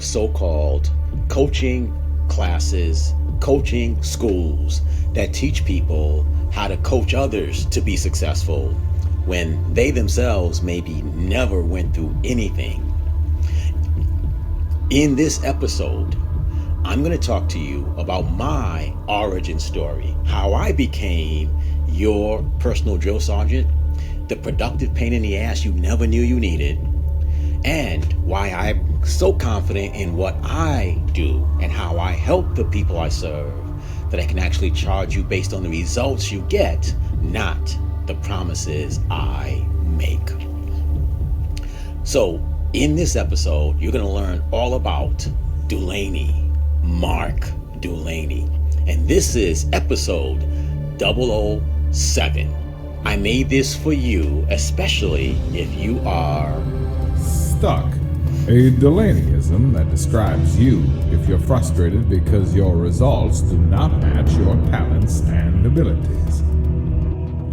so-called coaching classes, coaching schools that teach people how to coach others to be successful when they themselves maybe never went through anything. In this episode, I'm going to talk to you about my origin story, how I became your personal drill sergeant, the productive pain in the ass you never knew you needed, and why I'm so confident in what I do and how I help the people I serve that I can actually charge you based on the results you get, not the promises I make. So in this episode, you're going to learn all about Dulaney, Mark Dulaney. And this is episode 007. I made this for you, especially if you are stuck. A Dulaneyism that describes you if you're frustrated because your results do not match your talents and abilities.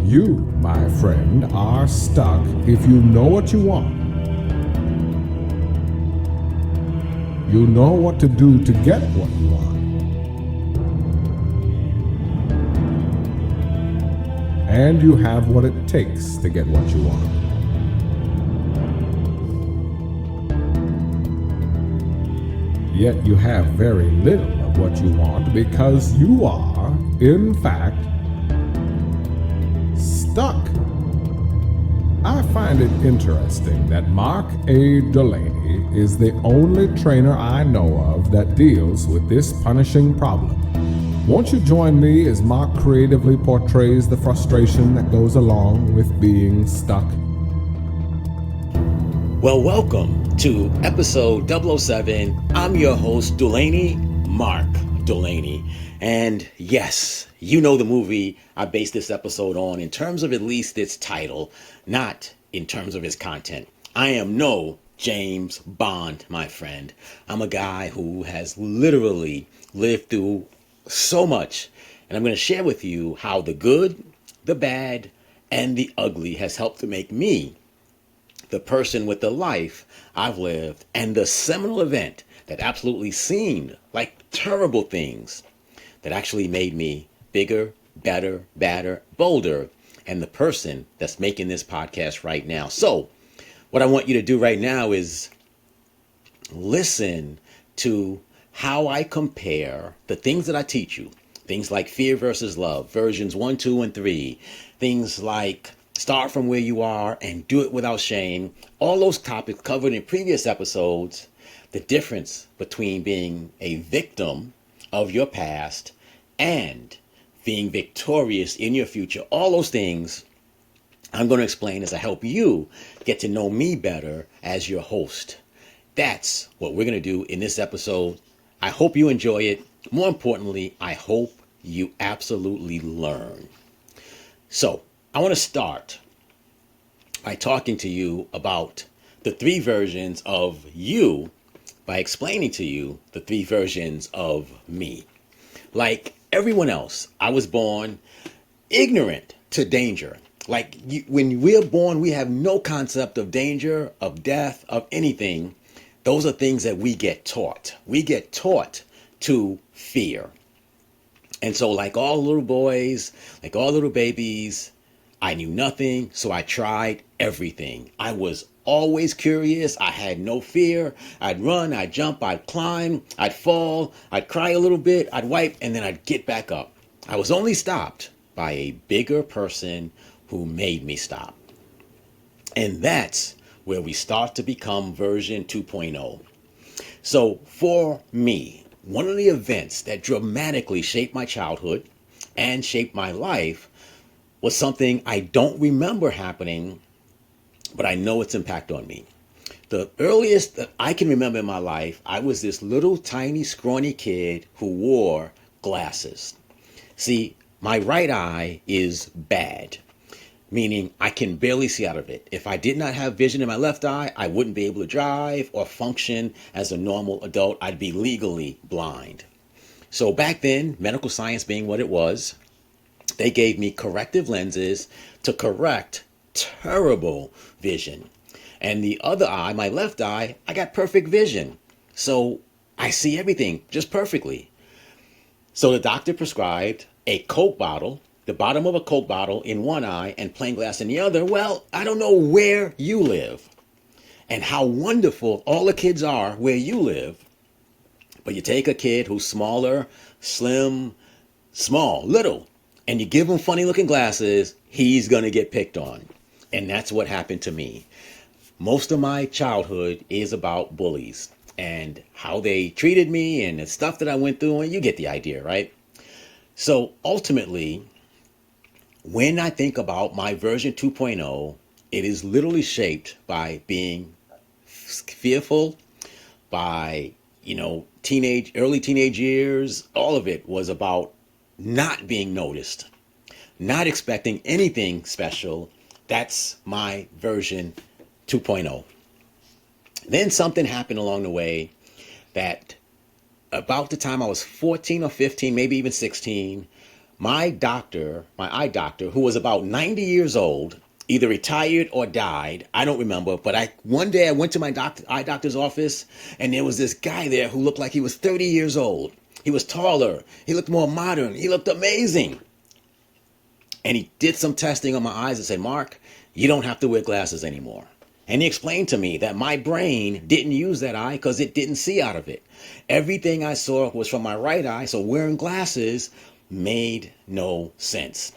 You, my friend, are stuck if you know what you want. You know what to do to get what you want. And you have what it takes to get what you want. Yet you have very little of what you want because you are, in fact, stuck. I find it interesting that Mark A. Dulaney is the only trainer I know of that deals with this punishing problem. Won't you join me as Mark creatively portrays the frustration that goes along with being stuck? Well, welcome to episode 007. I'm your host, Dulaney, Mark Dulaney. And yes, you know the movie I based this episode on in terms of at least its title, not in terms of its content. I am no James Bond, my friend. I'm a guy who has literally lived through so much. And I'm going to share with you how the good, the bad, and the ugly has helped to make me the person with the life I've lived, and the seminal event that absolutely seemed like terrible things that actually made me bigger, better, badder, bolder, and the person that's making this podcast right now. So what I want you to do right now is listen to how I compare the things that I teach you, things like fear versus love, versions 1, 2, and 3, things like start from where you are and do it without shame. All those topics covered in previous episodes, the difference between being a victim of your past and being victorious in your future. All those things I'm going to explain as I help you get to know me better as your host. That's what we're going to do in this episode. I hope you enjoy it. More importantly, I hope you absolutely learn. So, I want to start by talking to you about the 3 versions of you by explaining to you the 3 versions of me. Like everyone else, I was born ignorant to danger. Like when we're born, we have no concept of danger, of death, of anything. Those are things that we get taught. We get taught to fear. And so like all little boys, like all little babies, I knew nothing, so I tried everything. I was always curious. I had no fear. I'd run, I'd jump, I'd climb, I'd fall, I'd cry a little bit, I'd wipe, and then I'd get back up. I was only stopped by a bigger person who made me stop. And that's where we start to become version 2.0. So for me, one of the events that dramatically shaped my childhood and shaped my life was something I don't remember happening, but I know its impact on me. The earliest that I can remember in my life, I was this little tiny scrawny kid who wore glasses. See, my right eye is bad, meaning I can barely see out of it. If I did not have vision in my left eye, I wouldn't be able to drive or function as a normal adult. I'd be legally blind. So back then, medical science being what it was, they gave me corrective lenses to correct terrible vision. And the other eye, my left eye, I got perfect vision. So I see everything just perfectly. So the doctor prescribed a Coke bottle, the bottom of a Coke bottle in one eye and plain glass in the other. Well, I don't know where you live and how wonderful all the kids are where you live, but you take a kid who's smaller, slim, small, little, and you give him funny looking glasses, he's going to get picked on. And that's what happened to me. Most of my childhood is about bullies and how they treated me and the stuff that I went through, and you get the idea, right? So ultimately, when I think about my version 2.0, it is literally shaped by being fearful, by, early teenage years. All of it was about not being noticed, not expecting anything special. That's my version 2.0. Then something happened along the way that about the time I was 14 or 15, maybe even 16, my eye doctor, who was about 90 years old, either retired or died. I don't remember, but one day I went to my eye doctor's office and there was this guy there who looked like he was 30 years old. He was taller. He looked more modern. He looked amazing. And he did some testing on my eyes and said, "Mark, you don't have to wear glasses anymore." And he explained to me that my brain didn't use that eye because it didn't see out of it. Everything I saw was from my right eye, so wearing glasses made no sense.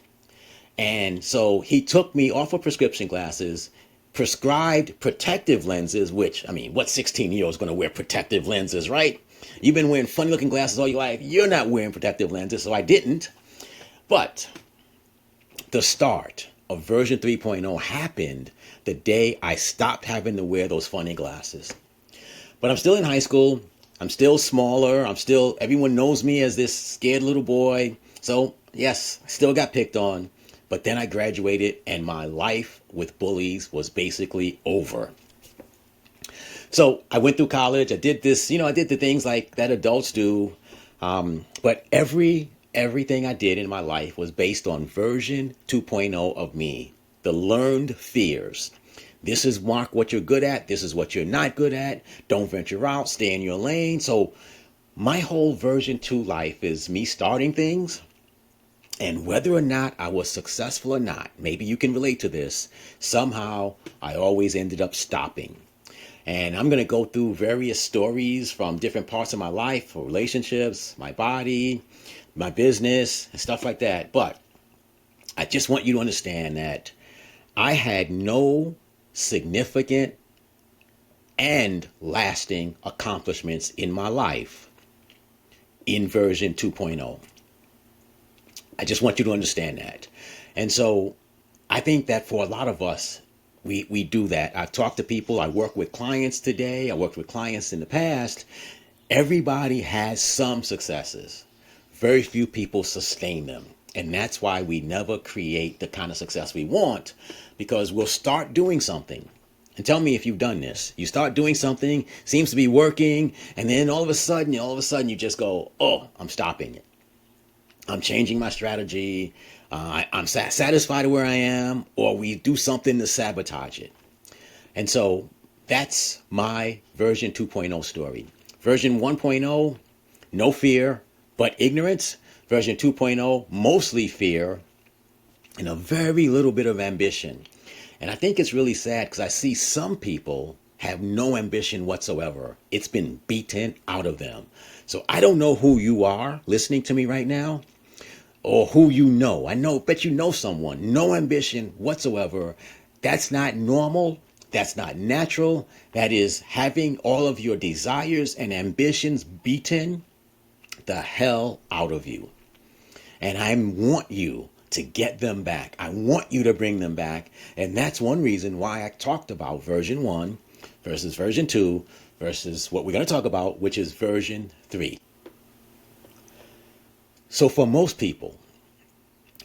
And so he took me off of prescription glasses, prescribed protective lenses, which, what 16-year-old is going to wear protective lenses, right? You've been wearing funny looking glasses all your life. You're not wearing protective lenses, so I didn't. But the start of version 3.0 happened the day I stopped having to wear those funny glasses. But I'm still in high school. I'm still smaller. Everyone knows me as this scared little boy. So yes, I still got picked on. But then I graduated and my life with bullies was basically over. So I went through college. I did this, I did the things like that adults do. But everything I did in my life was based on version 2.0 of me, the learned fears. This is, Mark, what you're good at. This is what you're not good at. Don't venture out. Stay in your lane. So my whole version 2 life is me starting things. And whether or not I was successful or not, maybe you can relate to this, somehow I always ended up stopping. And I'm going to go through various stories from different parts of my life, relationships, my body, my business, and stuff like that. But I just want you to understand that I had no significant and lasting accomplishments in my life in version 2.0. I just want you to understand that. And so I think that for a lot of us, we do that. I've talked to people. I work with clients today. I worked with clients in the past. Everybody has some successes. Very few people sustain them. And that's why we never create the kind of success we want, because we'll start doing something. And tell me if you've done this. You start doing something, seems to be working, and then all of a sudden you just go, "Oh, I'm stopping it. I'm changing my strategy. I'm satisfied where I am," or we do something to sabotage it. And so that's my version 2.0 story. Version 1.0, no fear, but ignorance. Version 2.0, mostly fear and a very little bit of ambition. And I think it's really sad because I see some people have no ambition whatsoever. It's been beaten out of them. So I don't know who you are listening to me right now, or who you know. Bet you know someone. No ambition whatsoever. That's not normal. That's not natural. That is having all of your desires and ambitions beaten the hell out of you. And I want you to get them back. I want you to bring them back. And that's one reason why I talked about version 1 versus version 2 versus what we're going to talk about, which is version 3. So for most people,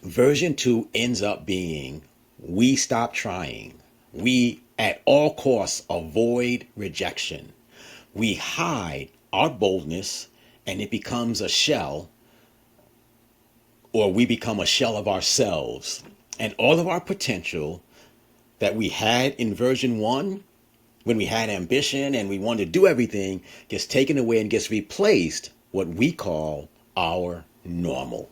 version 2 ends up being we stop trying. We at all costs avoid rejection. We hide our boldness and it becomes a shell, or we become a shell of ourselves. And all of our potential that we had in version 1 when we had ambition and we wanted to do everything, gets taken away and gets replaced what we call our normal.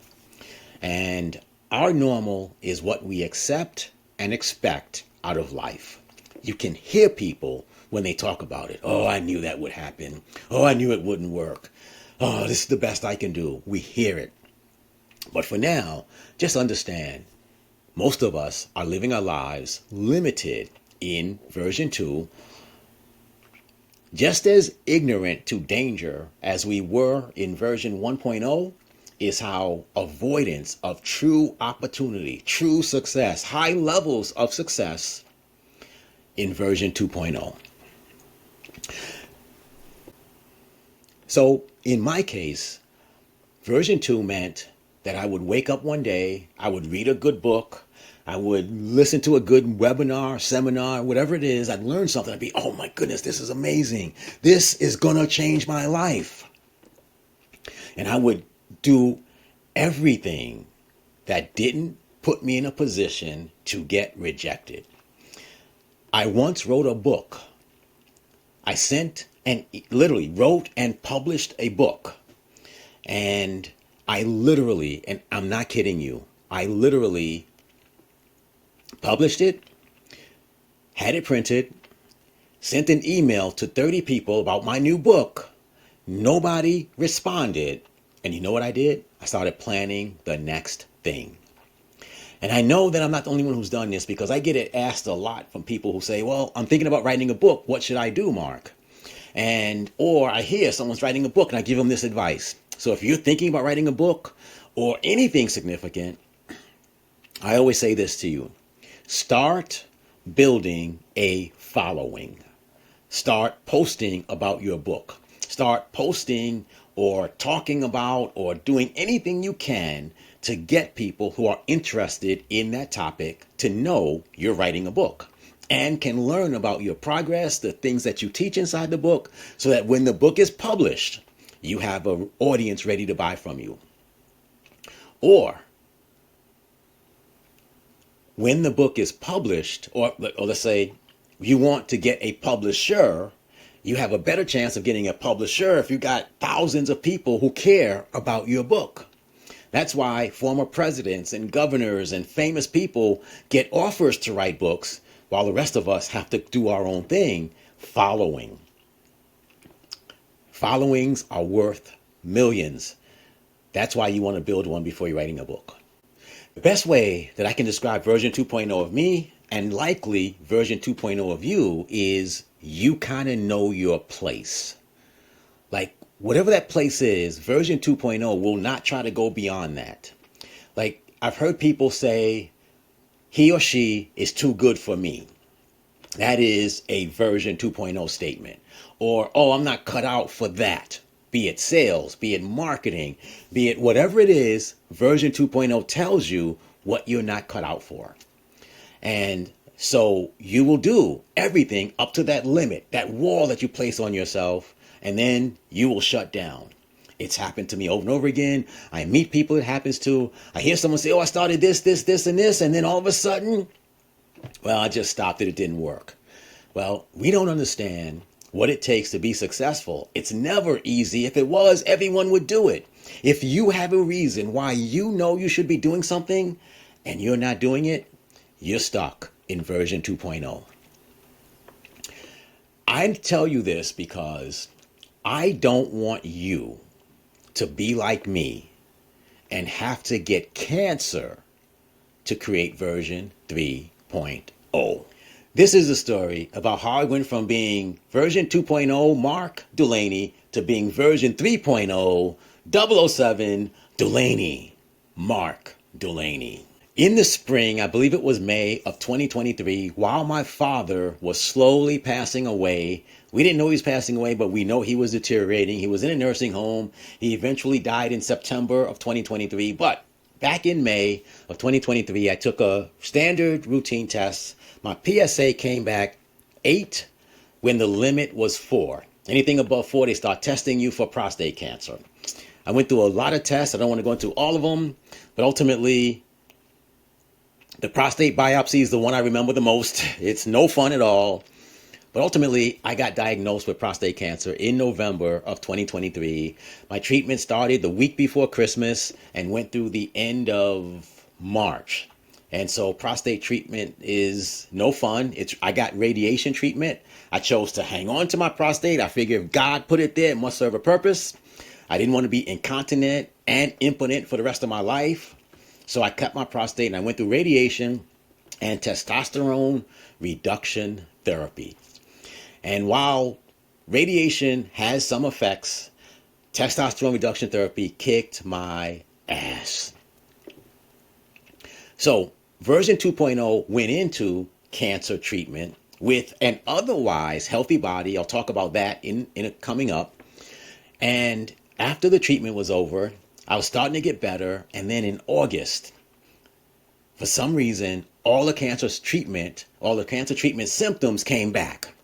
And our normal is what we accept and expect out of life. You can hear people when they talk about it. Oh, I knew that would happen. Oh, I knew it wouldn't work. Oh, this is the best I can do. We hear it. But for now, just understand, most of us are living our lives limited in version 2, just as ignorant to danger as we were in version 1.0 is how avoidance of true opportunity, true success, high levels of success in version 2.0. So in my case, version 2 meant that I would wake up one day, I would read a good book, I would listen to a good webinar, seminar, whatever it is. I'd learn something. I'd be, oh my goodness, this is amazing. This is going to change my life. And I would do everything that didn't put me in a position to get rejected. I once wrote a book. I sent and literally wrote and published a book. And I literally, and I'm not kidding you, I literally published it, had it printed, sent an email to 30 people about my new book. Nobody responded. And you know what I did? I started planning the next thing. And I know that I'm not the only one who's done this, because I get it asked a lot from people who say, well, I'm thinking about writing a book. What should I do, Mark? Or I hear someone's writing a book and I give them this advice. So if you're thinking about writing a book or anything significant, I always say this to you. Start building a following. Start posting about your book. Start posting or talking about or doing anything you can to get people who are interested in that topic to know you're writing a book and can learn about your progress, the things that you teach inside the book, so that when the book is published, you have an audience ready to buy from you. Or when the book is published, or let's say you want to get a publisher, you have a better chance of getting a publisher if you got thousands of people who care about your book. That's why former presidents and governors and famous people get offers to write books, while the rest of us have to do our own thing, following. Followings are worth millions. That's why you want to build one before you're writing a book. The best way that I can describe version 2.0 of me, and likely version 2.0 of you, is you kind of know your place. Like whatever that place is, version 2.0 will not try to go beyond that. Like I've heard people say, he or she is too good for me. That is a version 2.0 statement. Or, oh, I'm not cut out for that. Be it sales, be it marketing, be it whatever it is, version 2.0 tells you what you're not cut out for. And so you will do everything up to that limit, that wall that you place on yourself, and then you will shut down. It's happened to me over and over again. I meet people it happens to. I hear someone say, oh, I started this, and this, and then all of a sudden, well, I just stopped it. It didn't work. Well, we don't understand what it takes to be successful. It's never easy. If it was, everyone would do it. If you have a reason why you know you should be doing something and you're not doing it, you're stuck in version 2.0. I tell you this because I don't want you to be like me and have to get cancer to create version 3.0. This is a story about how I went from being version 2.0 Mark Dulaney to being version 3.0 007 Dulaney Mark Dulaney. In the spring, I believe it was May of 2023, while my father was slowly passing away. We didn't know he was passing away, but we know he was deteriorating. He was in a nursing home. He eventually died in September of 2023. But back in May of 2023, I took a standard routine test. My PSA came back 8 when the limit was 4. Anything above 4, they start testing you for prostate cancer. I went through a lot of tests. I don't want to go into all of them, but ultimately, the prostate biopsy is the one I remember the most. It's no fun at all. But ultimately, I got diagnosed with prostate cancer in November of 2023. My treatment started the week before Christmas and went through the end of March. And so prostate treatment is no fun. I got radiation treatment. I chose to hang on to my prostate. I figured if God put it there, it must serve a purpose. I didn't want to be incontinent and impotent for the rest of my life. So I cut my prostate and I went through radiation and testosterone reduction therapy. And while radiation has some effects, testosterone reduction therapy kicked my ass. So version 2.0 went into cancer treatment with an otherwise healthy body. I'll talk about that in coming up. And after the treatment was over, I was starting to get better. And then in August, for some reason, all the cancer treatment symptoms came back.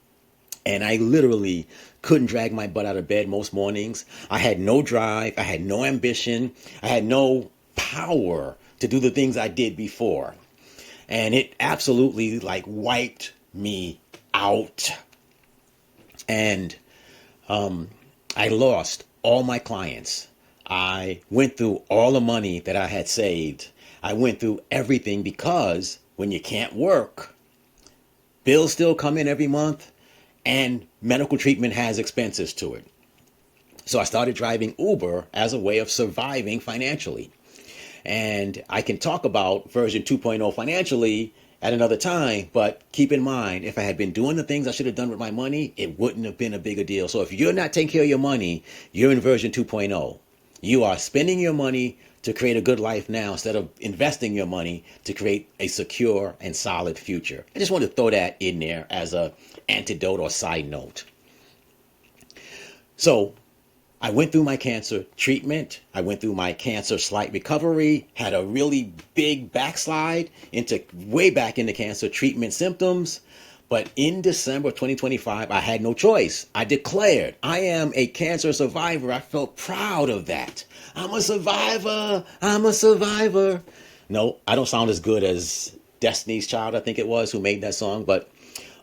And I literally couldn't drag my butt out of bed most mornings. I had no drive. I had no ambition. I had no power to do the things I did before. And it absolutely wiped me out. And I lost all my clients. I went through all the money that I had saved. I went through everything because when you can't work, bills still come in every month. And medical treatment has expenses to it. So I started driving Uber as a way of surviving financially. And I can talk about version 2.0 financially at another time, but keep in mind, if I had been doing the things I should have done with my money, it wouldn't have been a bigger deal. So if you're not taking care of your money, you're in version 2.0. You are spending your money to create a good life now instead of investing your money to create a secure and solid future. I just want to throw that in there as a antidote or side note. So I went through my cancer treatment. I went through my cancer slight recovery, had a really big backslide way back into cancer treatment symptoms. But in December 2025, I had no choice. I declared I am a cancer survivor. I felt proud of that. I'm a survivor. I'm a survivor. No, I don't sound as good as Destiny's Child, I think it was, who made that song. But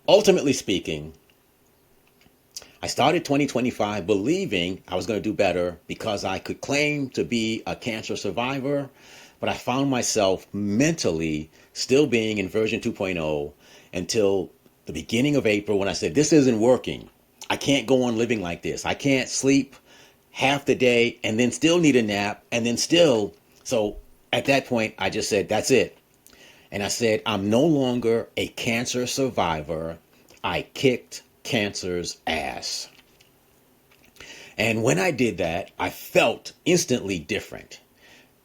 ultimately speaking, I started 2025 believing I was going to do better because I could claim to be a cancer survivor. But I found myself mentally still being in version 2.0 until the beginning of April when I said, this isn't working. I can't go on living like this. I can't sleep half the day and then still need a nap and then still. So at that point, I just said, that's it. And I said, I'm no longer a cancer survivor. I kicked cancer's ass. And when I did that, I felt instantly different.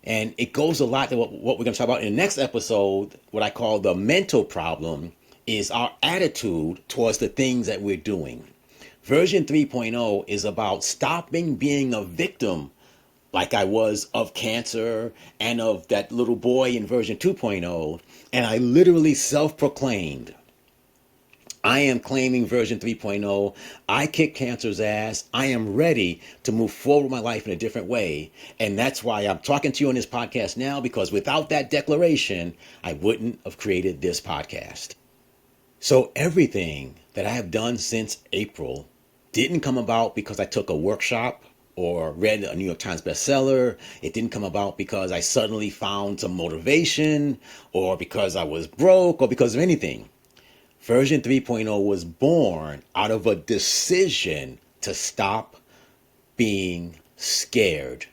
And it goes a lot to what we're going to talk about in the next episode. What I call the mental problem is our attitude towards the things that we're doing. Version 3.0 is about stopping being a victim like I was of cancer and of that little boy in version 2.0. And I literally self-proclaimed, I am claiming version 3.0. I kick cancer's ass. I am ready to move forward my life in a different way. And that's why I'm talking to you on this podcast now, because without that declaration, I wouldn't have created this podcast. So everything that I have done since April didn't come about because I took a workshop or read a New York Times bestseller. It didn't come about because I suddenly found some motivation or because I was broke or because of anything. Version 3.0 was born out of a decision to stop being scared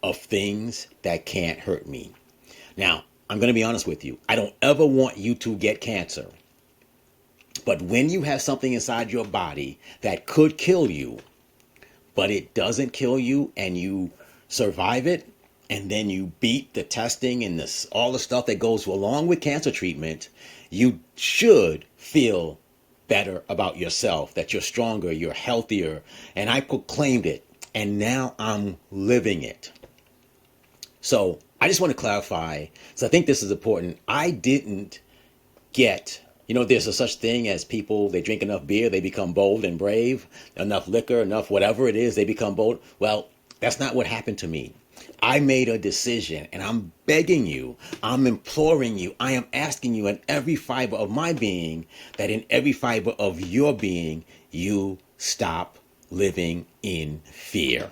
of things that can't hurt me. Now, I'm going to be honest with you. I don't ever want you to get cancer. But when you have something inside your body that could kill you, but it doesn't kill you and you survive it, and then you beat the testing and all the stuff that goes along with cancer treatment, you should feel better about yourself, that you're stronger, you're healthier. And I proclaimed it, and now I'm living it. So I just want to clarify, so I think this is important. I didn't get, there's a such thing as people, they drink enough beer, they become bold and brave, enough liquor, enough whatever it is, they become bold. Well, that's not what happened to me. I made a decision, and I'm begging you, I'm imploring you, I am asking you in every fiber of my being, that in every fiber of your being, you stop living in fear.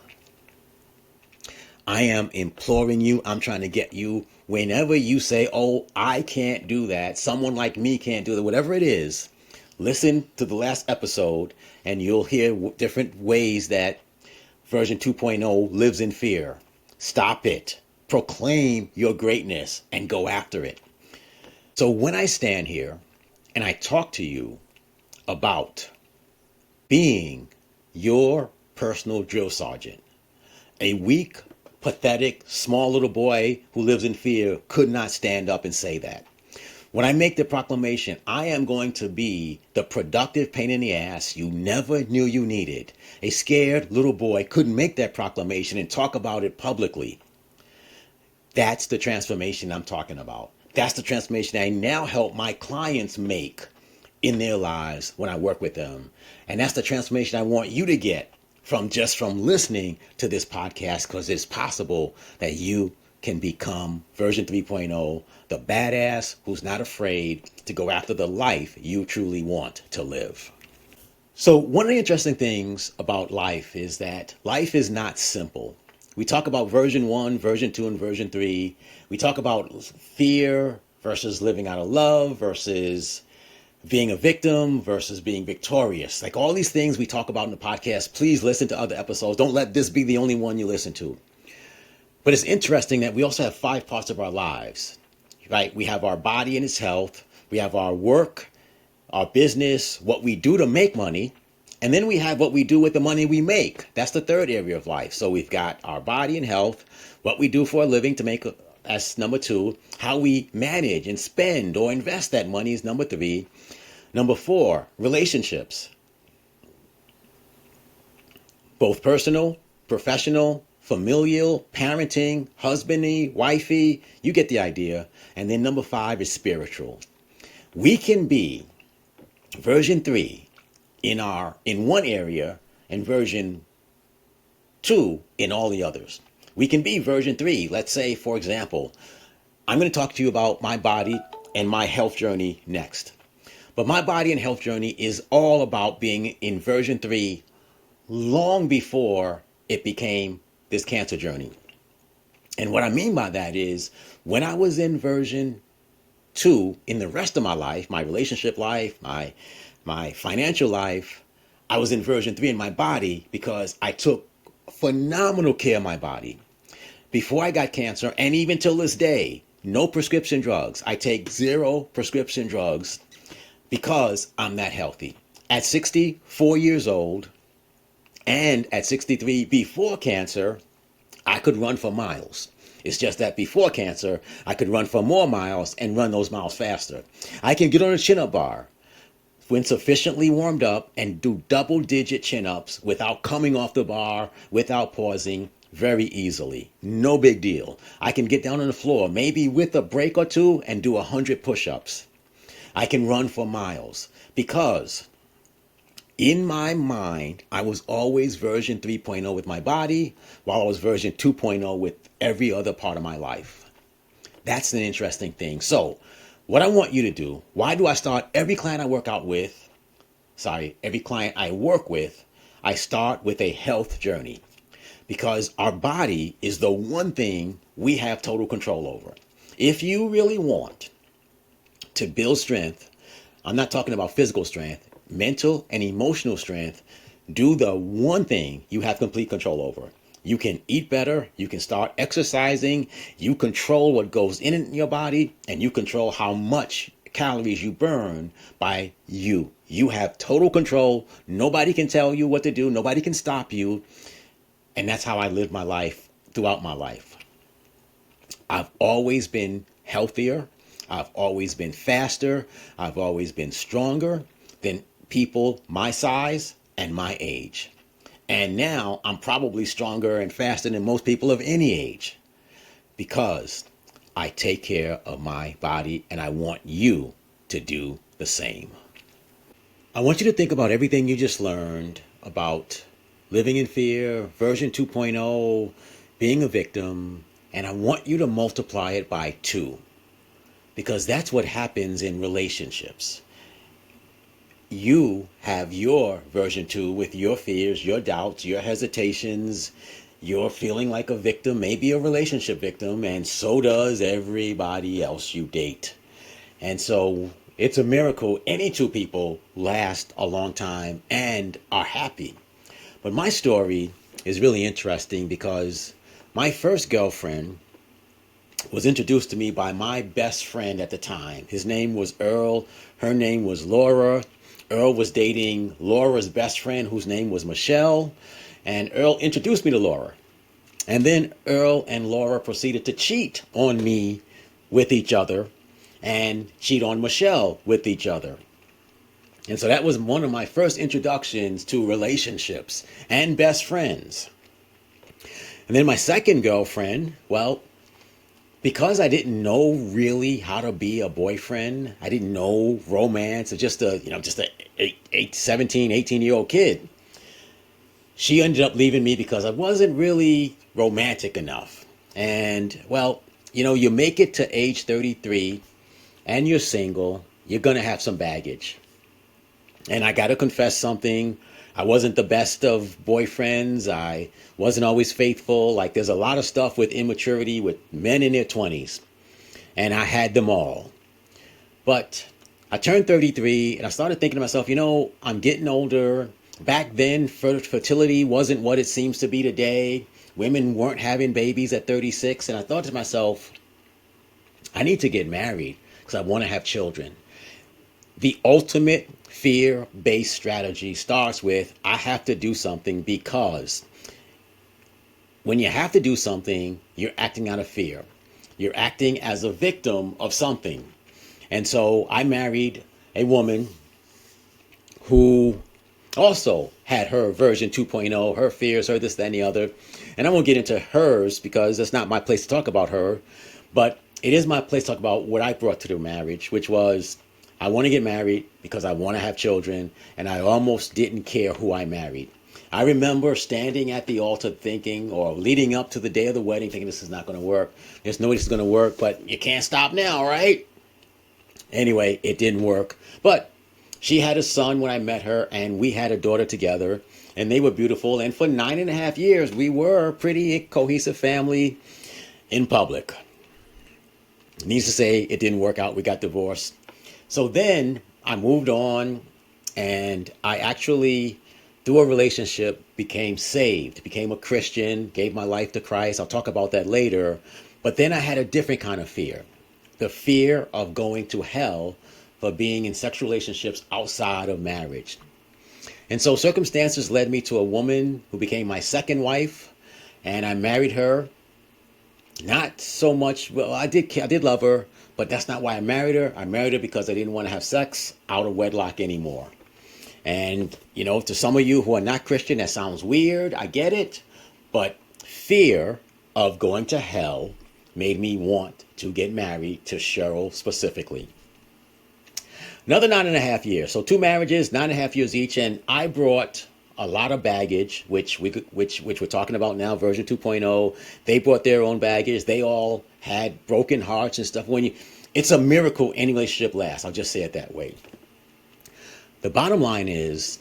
I am imploring you. I'm trying to get you, whenever you say, oh, I can't do that, someone like me can't do that, whatever it is, listen to the last episode and you'll hear different ways that version 2.0 lives in fear. Stop it. Proclaim your greatness and go after it. So when I stand here and I talk to you about being your personal drill sergeant, a weak, pathetic, small little boy who lives in fear could not stand up and say that. When I make the proclamation, I am going to be the productive pain in the ass you never knew you needed. A scared little boy couldn't make that proclamation and talk about it publicly. That's the transformation I'm talking about. That's the transformation I now help my clients make in their lives when I work with them. And that's the transformation I want you to get from listening to this podcast, because it's possible that you can become version 3.0, the badass who's not afraid to go after the life you truly want to live. So one of the interesting things about life is that life is not simple. We talk about version 1, version 2, and version 3. We talk about fear versus living out of love versus being a victim versus being victorious. Like all these things we talk about in the podcast, please listen to other episodes. Don't let this be the only one you listen to. But it's interesting that we also have 5 parts of our lives, right? We have our body and its health. We have our work, our business, what we do to make money. And then we have what we do with the money we make. That's the third area of life. So we've got our body and health, what we do for a living to make, that's number 2. How we manage and spend or invest that money is number 3. Number 4, relationships. Both personal, professional, familial, parenting, husbandy, wifey, you get the idea. And then number 5 is spiritual. We can be version 3 in one area and version 2 in all the others. We can be version 3. Let's say, for example, I'm going to talk to you about my body and my health journey next. But my body and health journey is all about being in version 3 long before it became this cancer journey. And what I mean by that is when I was in version 2 in the rest of my life, my relationship life, my financial life, I was in version 3 in my body because I took phenomenal care of my body. Before I got cancer, and even till this day, no prescription drugs. I take 0 prescription drugs because I'm that healthy. At 64 years old and at 63 before cancer, I could run for miles. It's just that before cancer, I could run for more miles and run those miles faster. I can get on a chin-up bar when sufficiently warmed up and do double-digit chin-ups without coming off the bar, without pausing, very easily. No big deal. I can get down on the floor, maybe with a break or 2, and do 100 push-ups. I can run for miles because in my mind, I was always version 3.0 with my body, while I was version 2.0 with every other part of my life. That's an interesting thing. So what I want you to do, why do I start every client I work with, I start with a health journey. Because our body is the one thing we have total control over. If you really want to build strength, I'm not talking about physical strength, mental and emotional strength, do the one thing you have complete control over. You can eat better, you can start exercising, you control what goes in your body, and you control how much calories you burn by you. You have total control. Nobody can tell you what to do. Nobody can stop you. And that's how I lived my life throughout my life. I've always been healthier. I've always been faster. I've always been stronger than people my size and my age. And now I'm probably stronger and faster than most people of any age because I take care of my body and I want you to do the same. I want you to think about everything you just learned about living in fear, version 2.0, being a victim, and I want you to multiply it by 2, because that's what happens in relationships. You have your version 2 with your fears, your doubts, your hesitations. You're feeling like a victim, maybe a relationship victim, and so does everybody else you date. And so it's a miracle any 2 people last a long time and are happy. But my story is really interesting because my first girlfriend was introduced to me by my best friend at the time. His name was Earl. Her name was Laura. Earl was dating Laura's best friend, whose name was Michelle. And Earl introduced me to Laura. And then Earl and Laura proceeded to cheat on me with each other and cheat on Michelle with each other. And so that was one of my first introductions to relationships and best friends. And then my second girlfriend, well, because I didn't know really how to be a boyfriend, I didn't know romance, or just a 17, 18-year-old kid. She ended up leaving me because I wasn't really romantic enough. And well, you make it to age 33 and you're single, you're going to have some baggage. And I got to confess something. I wasn't the best of boyfriends. I wasn't always faithful. Like, there's a lot of stuff with immaturity with men in their 20s. And I had them all. But I turned 33 and I started thinking to myself, I'm getting older. Back then, fertility wasn't what it seems to be today. Women weren't having babies at 36. And I thought to myself, I need to get married because I want to have children. The ultimate fear-based strategy starts with, I have to do something, because when you have to do something, you're acting out of fear. You're acting as a victim of something. And so I married a woman who also had her version 2.0, her fears, her this, that, and the other. And I won't get into hers because it's not my place to talk about her. But it is my place to talk about what I brought to the marriage, which was, I want to get married because I want to have children, and I almost didn't care who I married. I remember standing at the altar thinking, or leading up to the day of the wedding, thinking this is not going to work. There's no way this is going to work, but you can't stop now, right? Anyway, it didn't work. But she had a son when I met her, and we had a daughter together, and they were beautiful. And for 9.5 years, we were a pretty cohesive family in public. Needless to say, it didn't work out. We got divorced. So then I moved on, and I actually, through a relationship, became saved, became a Christian, gave my life to Christ. I'll talk about that later. But then I had a different kind of fear, the fear of going to hell for being in sexual relationships outside of marriage. And so circumstances led me to a woman who became my second wife, and I married her. Not so much, well, I did love her, but that's not why I married her. I married her because I didn't want to have sex out of wedlock anymore. And, to some of you who are not Christian, that sounds weird. I get it. But fear of going to hell made me want to get married to Cheryl specifically. Another 9.5 years. So 2 marriages, 9.5 years each. And I brought a lot of baggage, which we're talking about now, version 2.0. They brought their own baggage. They all had broken hearts and stuff. It's a miracle any relationship lasts. I'll just say it that way. The bottom line is,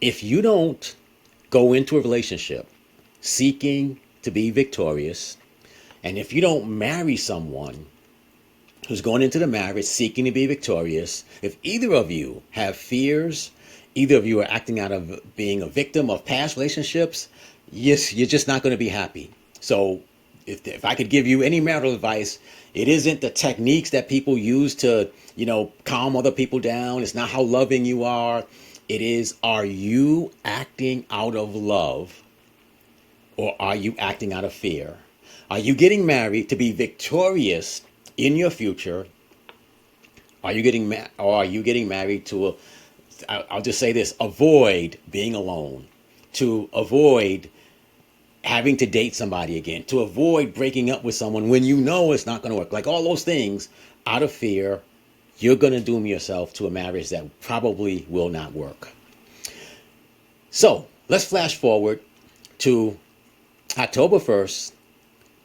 if you don't go into a relationship seeking to be victorious, and if you don't marry someone who's going into the marriage seeking to be victorious, if either of you have fears, either of you are acting out of being a victim of past relationships, yes, you're just not going to be happy. So if I could give you any marital advice, it isn't the techniques that people use to, calm other people down. It's not how loving you are. It is, are you acting out of love, or are you acting out of fear? Are you getting married to be victorious in your future? Are you getting married to I'll just say this, avoid being alone, to avoid having to date somebody again, to avoid breaking up with someone when you know it's not going to work? Like, all those things, out of fear, you're going to doom yourself to a marriage that probably will not work. So Let's flash forward to October 1st,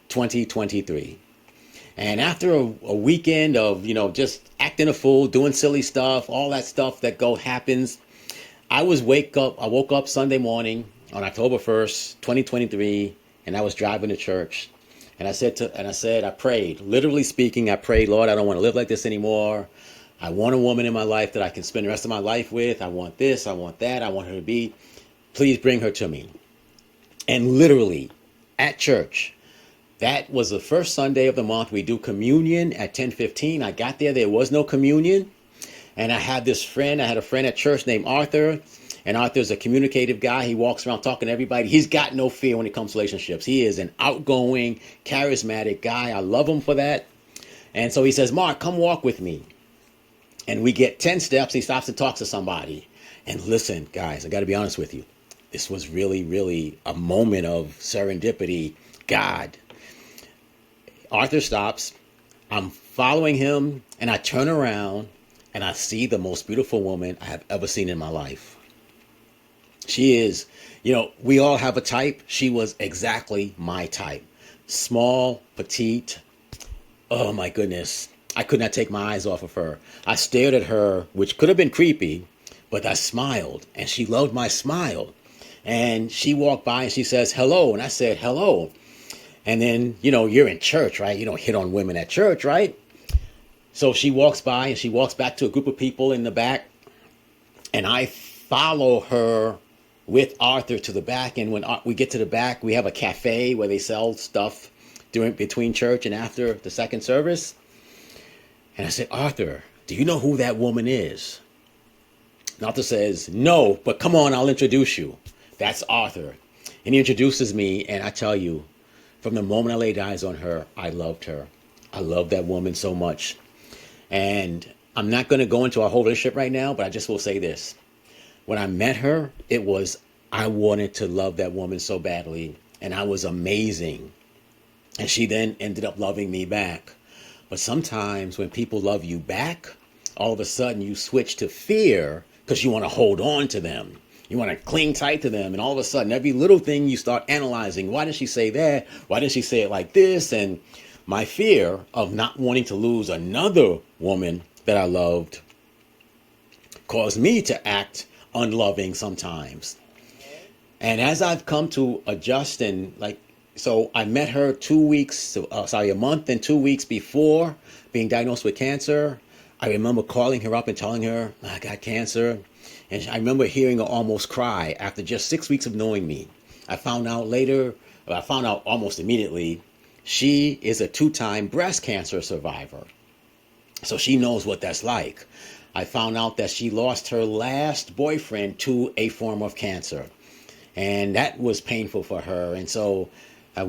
2023. And after a weekend of, just acting a fool, doing silly stuff, all that stuff that happens, I woke up Sunday morning on October 1st, 2023, and I was driving to church. And I prayed, literally speaking, I prayed, Lord, I don't want to live like this anymore. I want a woman in my life that I can spend the rest of my life with. I want this, I want that, I want her to be. Please bring her to me. And literally, at church, that was the first Sunday of the month. We do communion at 10:15. I got there was no communion. And I had a friend at church named Arthur. And Arthur's a communicative guy. He walks around talking to everybody. He's got no fear when it comes to relationships. He is an outgoing, charismatic guy. I love him for that. And so he says, Mark, come walk with me. And we get 10 steps. He stops and talks to somebody. And listen, guys, I got to be honest with you. This was really, really a moment of serendipity. God. Arthur stops. I'm following him. And I turn around and I see the most beautiful woman I have ever seen in my life. She is, we all have a type. She was exactly my type. Small, petite. Oh my goodness. I could not take my eyes off of her. I stared at her, which could have been creepy, but I smiled and she loved my smile. And she walked by and she says, hello. And I said, hello. And then, you're in church, right? You don't hit on women at church, right? So she walks by and she walks back to a group of people in the back. And I follow her with Arthur to the back. And when we get to the back, we have a cafe where they sell stuff between church and after the second service. And I said, Arthur, do you know who that woman is? And Arthur says, no, but come on, I'll introduce you. That's Arthur. And he introduces me. And I tell you, from the moment I laid eyes on her, I loved her. I love that woman so much. And I'm not going to go into our whole relationship right now, but I just will say this. When I met her, I wanted to love that woman so badly. And I was amazing. And she then ended up loving me back. But sometimes when people love you back, all of a sudden you switch to fear because you want to hold on to them. You want to cling tight to them. And all of a sudden, every little thing you start analyzing. Why did she say that? Why didn't she say it like this? And my fear of not wanting to lose another woman that I loved caused me to act unloving sometimes. And as I've come to adjust so I met her a month and 2 weeks before being diagnosed with cancer. I remember calling her up and telling her I got cancer. And I remember hearing her almost cry after just 6 weeks of knowing me. I found out almost immediately, she is a 2-time breast cancer survivor. So she knows what that's like. I found out that she lost her last boyfriend to a form of cancer. And that was painful for her. And so I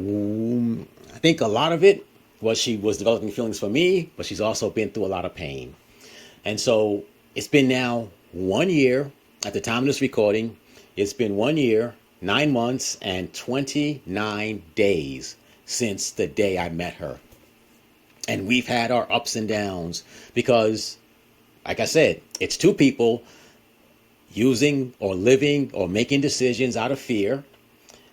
think a lot of it was she was developing feelings for me, but she's also been through a lot of pain. And so it's been now 1 year at the time of this recording. It's been 1 year, 9 months, and 29 days since the day I met her. And we've had our ups and downs because, like I said, it's two people using or living or making decisions out of fear,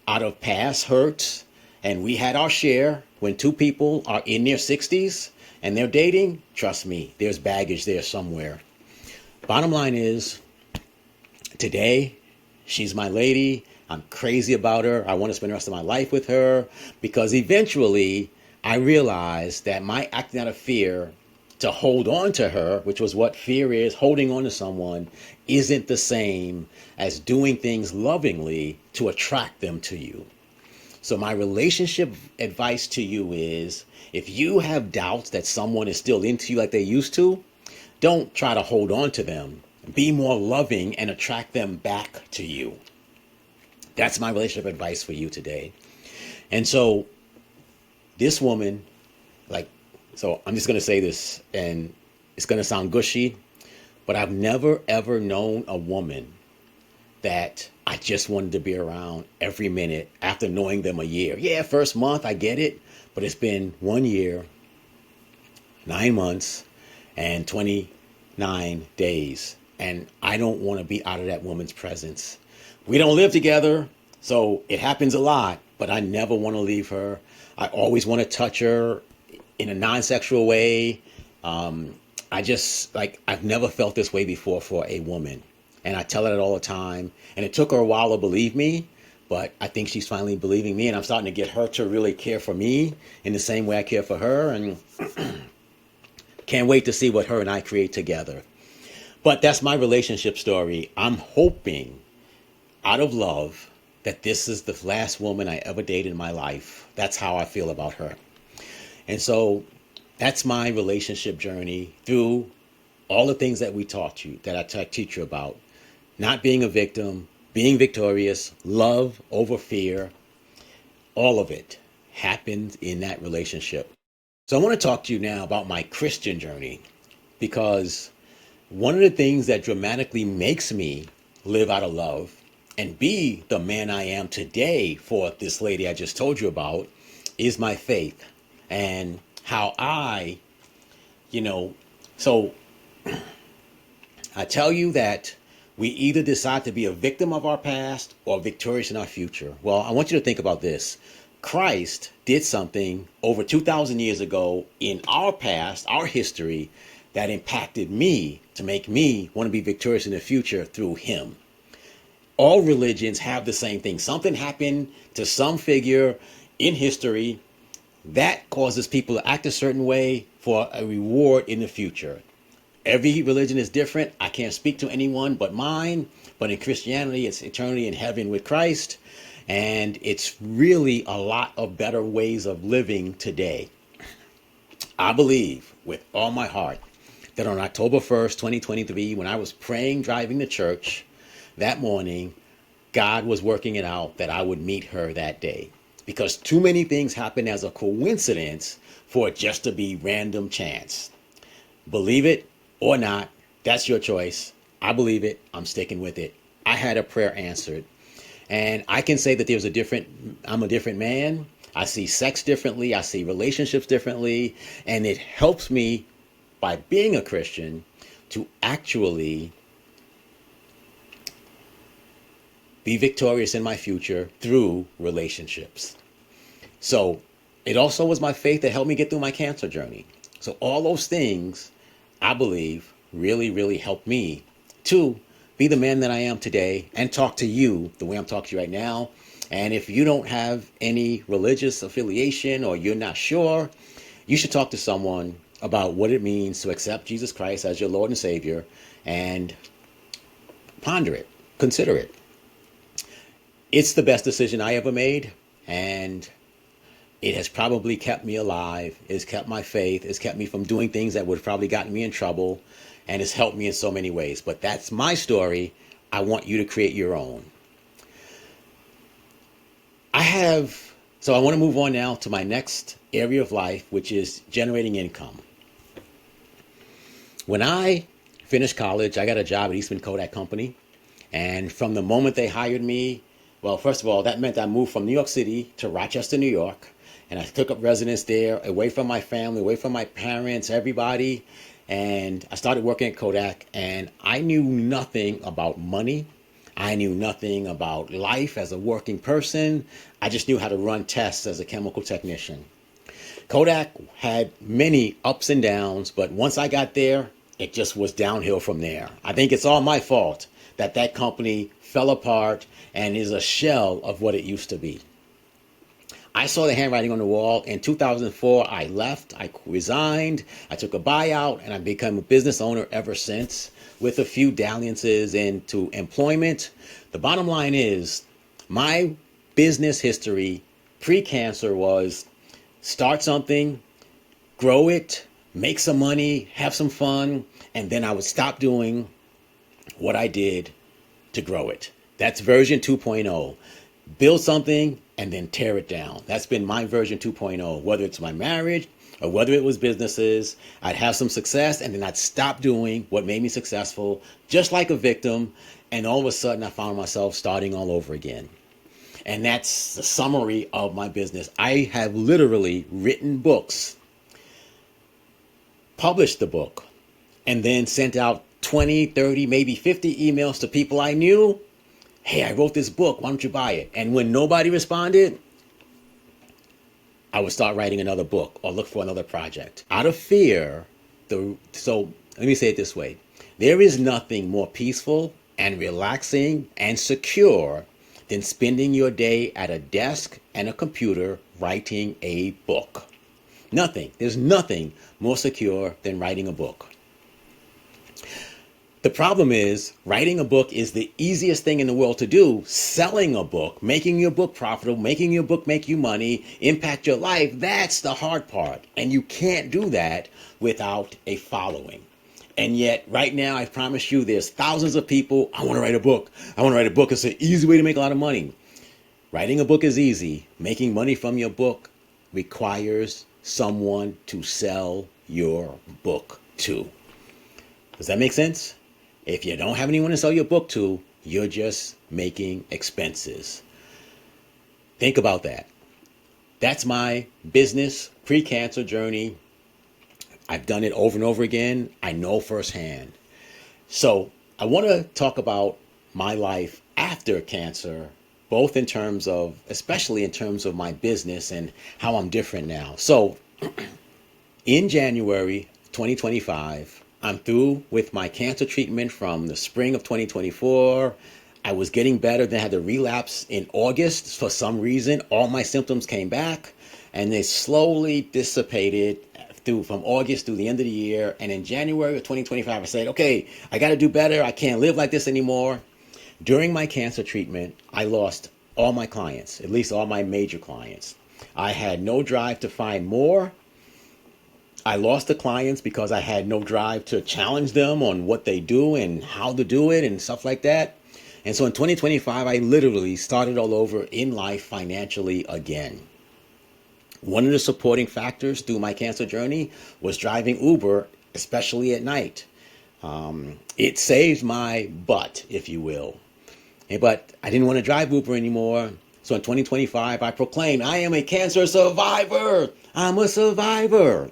out of past hurts. And we had our share. When two people are in their 60s and they're dating, trust me, there's baggage there somewhere. Bottom line is, today, she's my lady. I'm crazy about her. I want to spend the rest of my life with her because eventually I realized that my acting out of fear to hold on to her, which was what fear is, holding on to someone, isn't the same as doing things lovingly to attract them to you. So my relationship advice to you is, if you have doubts that someone is still into you like they used to, don't try to hold on to them. Be more loving and attract them back to you. That's my relationship advice for you today. And so this woman, so I'm just going to say this, and it's going to sound gushy, but I've never, ever known a woman that I just wanted to be around every minute after knowing them a year. Yeah, first month, I get it, but it's been 1 year, 9 months, and 29 days. And I don't want to be out of that woman's presence. We don't live together, so it happens a lot, but I never want to leave her. I always want to touch her in a non-sexual way. I just, like, I've never felt this way before for a woman. And I tell her that all the time. And it took her a while to believe me, but I think she's finally believing me. And I'm starting to get her to really care for me in the same way I care for her. And can't wait to see what her and I create together. But that's my relationship story. I'm hoping, out of love, that this is the last woman I ever dated in my life. That's how I feel about her. And so that's my relationship journey through all the things that we taught you, that I teach you about. Not being a victim, being victorious, love over fear. All of it happened in that relationship. So I want to talk to you now about my Christian journey, because one of the things that dramatically makes me live out of love and be the man I am today for this lady I just told you about is my faith, and how so I tell you that we either decide to be a victim of our past or victorious in our future. Well, I want you to think about this. Christ did something over 2,000 years ago in our past, our history, that impacted me to make me want to be victorious in the future through him. All religions have the same thing. Something happened to some figure in history that causes people to act a certain way for a reward in the future. Every religion is different. I can't speak to anyone but mine. But in Christianity, it's eternity in heaven with Christ. And it's really a lot of better ways of living today. I believe with all my heart that on October 1st, 2023, when I was praying, driving to church that morning, God was working it out that I would meet her that day. Because too many things happen as a coincidence for it just to be random chance. Believe it or not, that's your choice. I believe it. I'm sticking with it. I had a prayer answered. And I can say that I'm a different man. I see sex differently. I see relationships differently. And it helps me, by being a Christian, to actually be victorious in my future through relationships. So it also was my faith that helped me get through my cancer journey. So all those things, I believe, really, really helped me to be the man that I am today and talk to you the way I'm talking to you right now. And if you don't have any religious affiliation or you're not sure, you should talk to someone about what it means to accept Jesus Christ as your Lord and Savior and ponder it, consider it. It's the best decision I ever made, and it has probably kept me alive. It's kept my faith. It's kept me from doing things that would have probably gotten me in trouble, and it's helped me in so many ways. But that's my story. I want you to create your own. So I want to move on now to my next area of life, which is generating income. When I finished college, I got a job at Eastman Kodak Company. And from the moment they hired me, well, first of all, that meant I moved from New York City to Rochester, New York. And I took up residence there, away from my family, away from my parents, everybody. And I started working at Kodak, and I knew nothing about money. I knew nothing about life as a working person. I just knew how to run tests as a chemical technician. Kodak had many ups and downs, but once I got there, it just was downhill from there. I think it's all my fault that company fell apart and is a shell of what it used to be. I saw the handwriting on the wall. In 2004, I left, I resigned, I took a buyout, and I became a business owner ever since, with a few dalliances into employment. The bottom line is, my business history pre-cancer was start something, grow it, make some money, have some fun, and then I would stop doing what I did to grow it. That's version 2.0. Build something and then tear it down. That's been my version 2.0. Whether it's my marriage or whether it was businesses, I'd have some success and then I'd stop doing what made me successful, just like a victim. And all of a sudden I found myself starting all over again. And that's the summary of my business. I have literally written books, published the book, and then sent out 20, 30, maybe 50 emails to people I knew. Hey, I wrote this book. Why don't you buy it? And when nobody responded, I would start writing another book or look for another project. Out of fear, so let me say it this way. There is nothing more peaceful and relaxing and secure than spending your day at a desk and a computer writing a book. Nothing. There's nothing more secure than writing a book. The problem is, writing a book is the easiest thing in the world to do. Selling a book, making your book profitable, making your book make you money, impact your life, that's the hard part. And you can't do that without a following. And yet, right now, I promise you, there's thousands of people, I want to write a book. I want to write a book. It's an easy way to make a lot of money. Writing a book is easy. Making money from your book requires someone to sell your book to. Does that make sense? If you don't have anyone to sell your book to, you're just making expenses. Think about that. That's my business pre-cancer journey. I've done it over and over again. I know firsthand. So I want to talk about my life after cancer, both in terms of, especially in terms of my business and how I'm different now. So in January 2025, I'm through with my cancer treatment from the spring of 2024. I was getting better, then had to relapse in August. For some reason, all my symptoms came back and they slowly dissipated from August through the end of the year. And in January of 2025, I said, okay, I got to do better. I can't live like this anymore. During my cancer treatment, I lost all my clients, at least all my major clients. I had no drive to find more. I lost the clients because I had no drive to challenge them on what they do and how to do it and stuff like that. And so in 2025, I literally started all over in life financially again. One of the supporting factors through my cancer journey was driving Uber, especially at night. It saved my butt, if you will. But I didn't want to drive Uber anymore. So in 2025, I proclaimed, I am a cancer survivor. I'm a survivor.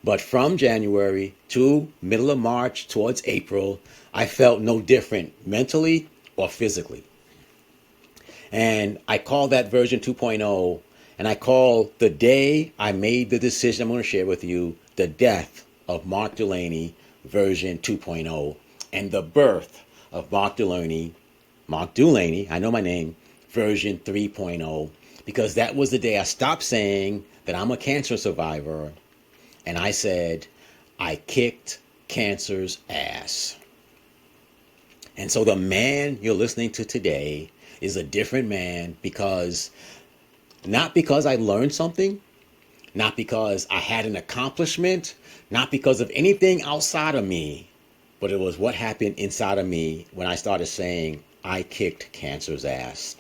But from January to middle of March towards April, I felt no different mentally or physically. And I call that version 2.0. And I call the day I made the decision I'm going to share with you, the death of Mark Dulaney version 2.0 and the birth of Mark Dulaney, I know my name, version 3.0, because that was the day I stopped saying that I'm a cancer survivor. And I said, I kicked cancer's ass. And so the man you're listening to today is a different man not because I learned something, not because I had an accomplishment, not because of anything outside of me, but it was what happened inside of me when I started saying, I kicked cancer's ass.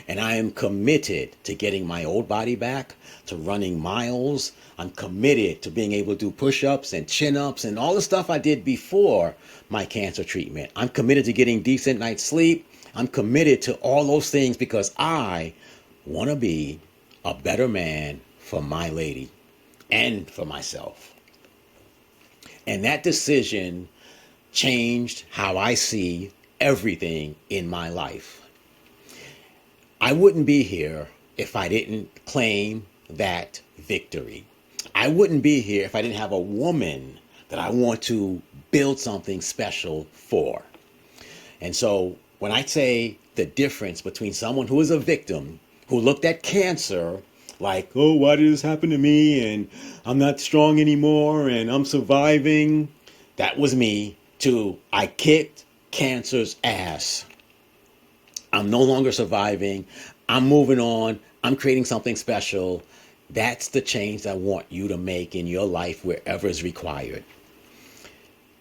And I am committed to getting my old body back, to running miles. I'm committed to being able to do push-ups and chin-ups and all the stuff I did before my cancer treatment. I'm committed to getting decent night's sleep. I'm committed to all those things because I want to be a better man for my lady and for myself. And that decision changed how I see everything in my life. I wouldn't be here if I didn't claim that victory. I wouldn't be here if I didn't have a woman that I want to build something special for. And so when I say the difference between someone who is a victim, who looked at cancer like, oh, why did this happen to me? And I'm not strong anymore and I'm surviving. That was me, to I kicked cancer's ass. I'm no longer surviving. I'm moving on. I'm creating something special. That's the change I want you to make in your life wherever is required.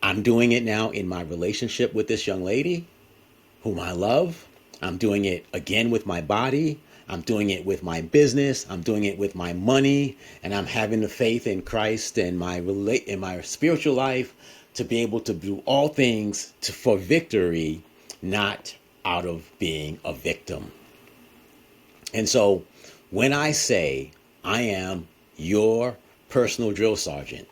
I'm doing it now in my relationship with this young lady whom I love. I'm doing it again with my body. I'm doing it with my business. I'm doing it with my money. And I'm having the faith in Christ and in my spiritual life to be able to do all things for victory, not out of being a victim. And so when I say I am your personal drill sergeant,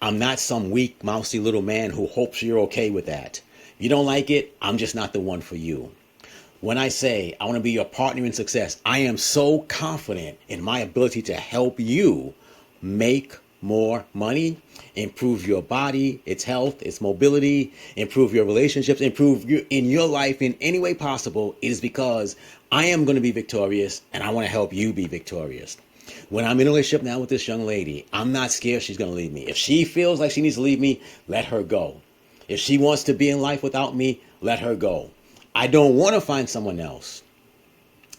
I'm not some weak, mousy little man who hopes you're okay with that. You don't like it, I'm just not the one for you. When I say I want to be your partner in success, I am so confident in my ability to help you make more money, improve your body, its health, its mobility, improve your relationships, improve in your life in any way possible. It is because I am going to be victorious and I want to help you be victorious. When I'm in a relationship now with this young lady, I'm not scared she's going to leave me. If she feels like she needs to leave me, let her go. If she wants to be in life without me, let her go. I don't want to find someone else,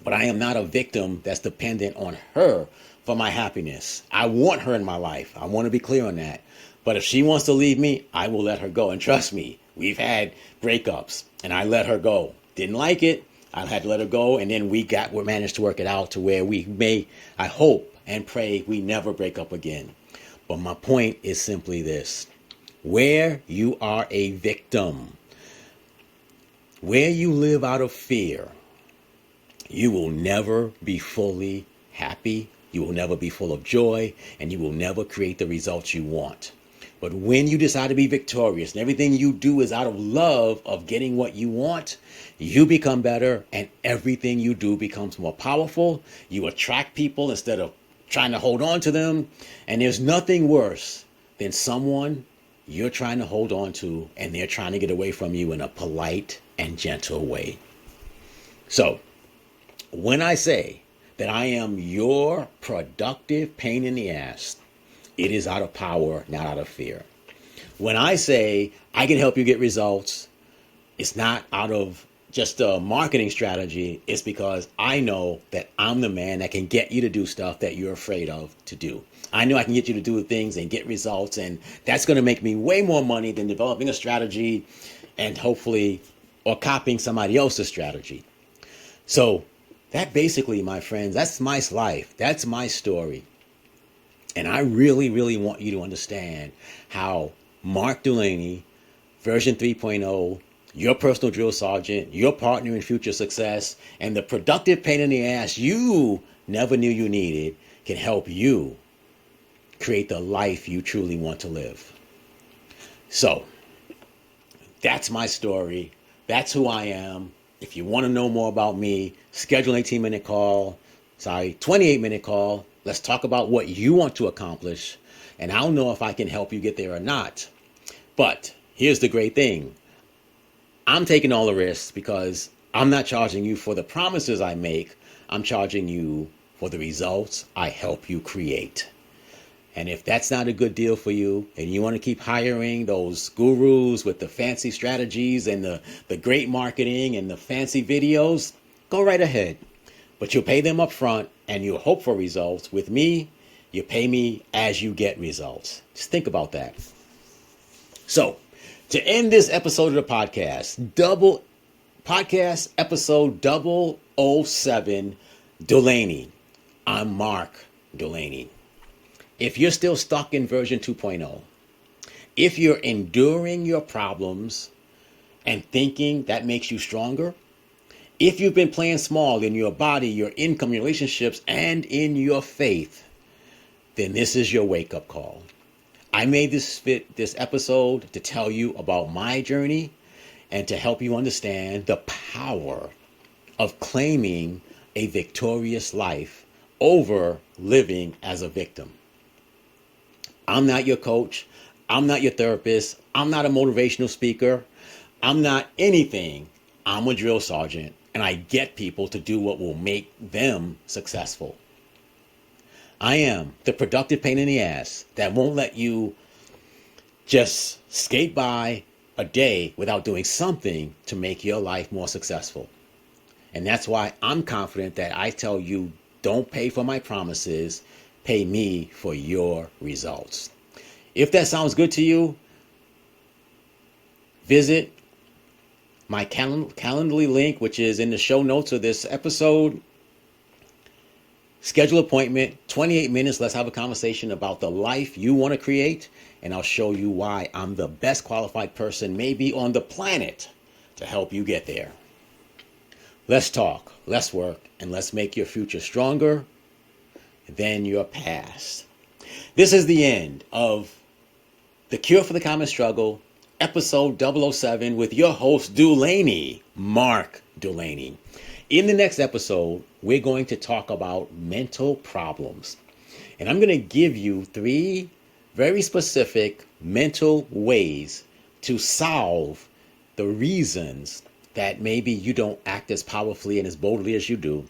but I am not a victim that's dependent on her for my happiness. I want her in my life. I want to be clear on that. But if she wants to leave me, I will let her go. And trust me, we've had breakups and I let her go. Didn't like it. I had to let her go. And then we managed to work it out to where we may, I hope and pray, we never break up again. But my point is simply this. Where you are a victim, where you live out of fear, you will never be fully happy. You will never be full of joy, and you will never create the results you want. But when you decide to be victorious and everything you do is out of love of getting what you want, you become better and everything you do becomes more powerful. You attract people instead of trying to hold on to them. And there's nothing worse than someone you're trying to hold on to and they're trying to get away from you in a polite and gentle way. So when I say that I am your productive pain in the ass, it is out of power, not out of fear. When I say I can help you get results, it's not out of just a marketing strategy. It's because I know that I'm the man that can get you to do stuff that you're afraid of to do. I know I can get you to do things and get results, and that's going to make me way more money than developing a strategy and hopefully, or copying somebody else's strategy. So that basically, my friends, that's my life. That's my story. And I really, really want you to understand how Mark Dulaney, version 3.0, your personal drill sergeant, your partner in future success, and the productive pain in the ass you never knew you needed can help you create the life you truly want to live. So that's my story. That's who I am. If you want to know more about me, schedule an 28-minute call. Let's talk about what you want to accomplish, and I'll know if I can help you get there or not. But here's the great thing. I'm taking all the risks because I'm not charging you for the promises I make. I'm charging you for the results I help you create. And if that's not a good deal for you and you want to keep hiring those gurus with the fancy strategies and the great marketing and the fancy videos, go right ahead. But you'll pay them up front and you'll hope for results. With me, you pay me as you get results. Just think about that. So, to end this episode of the podcast episode 007, Dulaney. I'm Mark Dulaney. If you're still stuck in version 2.0, if you're enduring your problems and thinking that makes you stronger, if you've been playing small in your body, your income, your relationships, and in your faith, then this is your wake-up call. I made this episode to tell you about my journey and to help you understand the power of claiming a victorious life over living as a victim. I'm not your coach. I'm not your therapist. I'm not a motivational speaker. I'm not anything. I'm a drill sergeant, and I get people to do what will make them successful. I am the productive pain in the ass that won't let you just skate by a day without doing something to make your life more successful. And that's why I'm confident that I tell you, don't pay for my promises, pay me for your results. If that sounds good to you, visit my Calendly link, which is in the show notes of this episode. Schedule an appointment, 28 minutes. Let's have a conversation about the life you want to create. And I'll show you why I'm the best qualified person maybe on the planet to help you get there. Let's talk, let's work, and let's make your future stronger than your past. This is the end of The Cure for the Common Struggle, episode 007 with your host, Dulaney, Mark Dulaney. In the next episode, we're going to talk about mental problems. And I'm going to give you 3 very specific mental ways to solve the reasons that maybe you don't act as powerfully and as boldly as you do.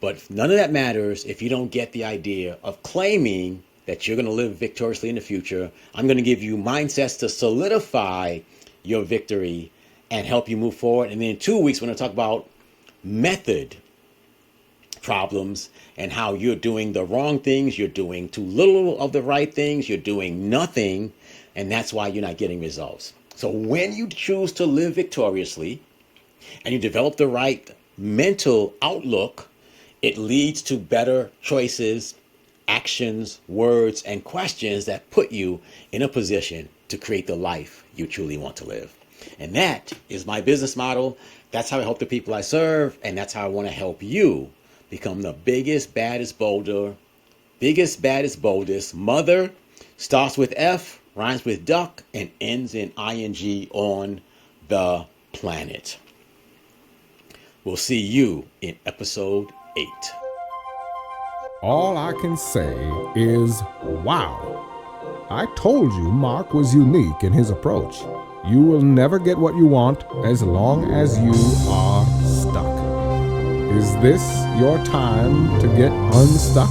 But none of that matters if you don't get the idea of claiming that you're going to live victoriously in the future. I'm going to give you mindsets to solidify your victory and help you move forward. And then in 2 weeks, we're going to talk about method problems and how you're doing the wrong things. You're doing too little of the right things. You're doing nothing. And that's why you're not getting results. So when you choose to live victoriously and you develop the right mental outlook, it leads to better choices, actions, words, and questions that put you in a position to create the life you truly want to live. And that is my business model. That's how I help the people I serve. And that's how I want to help you become the biggest, baddest, boldest. Mother starts with F, rhymes with duck, and ends in ing on the planet. We'll see you in episode 8. All I can say is, wow. I told you Mark was unique in his approach. You will never get what you want as long as you are stuck. Is this your time to get unstuck?